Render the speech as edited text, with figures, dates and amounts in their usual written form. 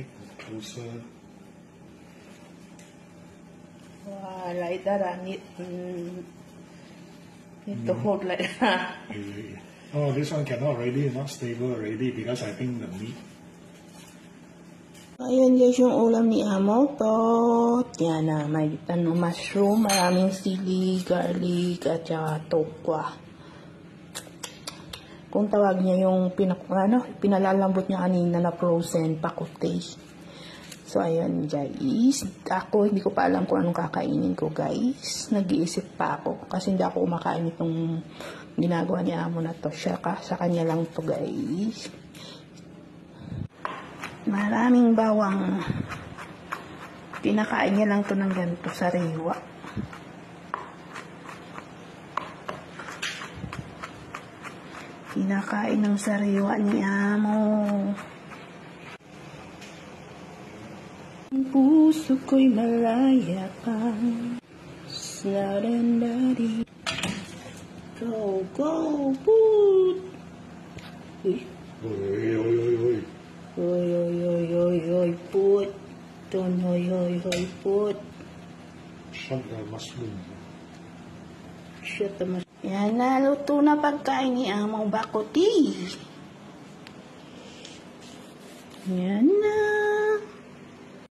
take it closer. Wow, like that I need to hold like that. Oh, this one cannot already, not stable already because I think the meat. Ayan guys yung ulam ni Amo to. Yan na, may mushroom, maraming sili, garlic, at saka tokwa. Kung tawag niya yung pinalalambot niya kanina na frozen pakote. So ayun guys, ako hindi ko pa alam kung anong kakainin ko guys. Nag-iisip pa ako kasi hindi ako kumakain itong ginagawa ni Amo na to. Sa kanya lang to guys. Maraming bawang. Pinakain niya lang to ng ganito sa rewa. Pinakain ng sariwa ni Amo. Ang puso ko'y malaya kang snarandari. Go, go, boot! Uy. Oy. Oy, oy, oy, oy, oy, put. Don't oy, oy, oy, put. Shut the mushroom. Shut the mushroom. Yan na, luto na pagkain ni Amang Bakuti. Yan na.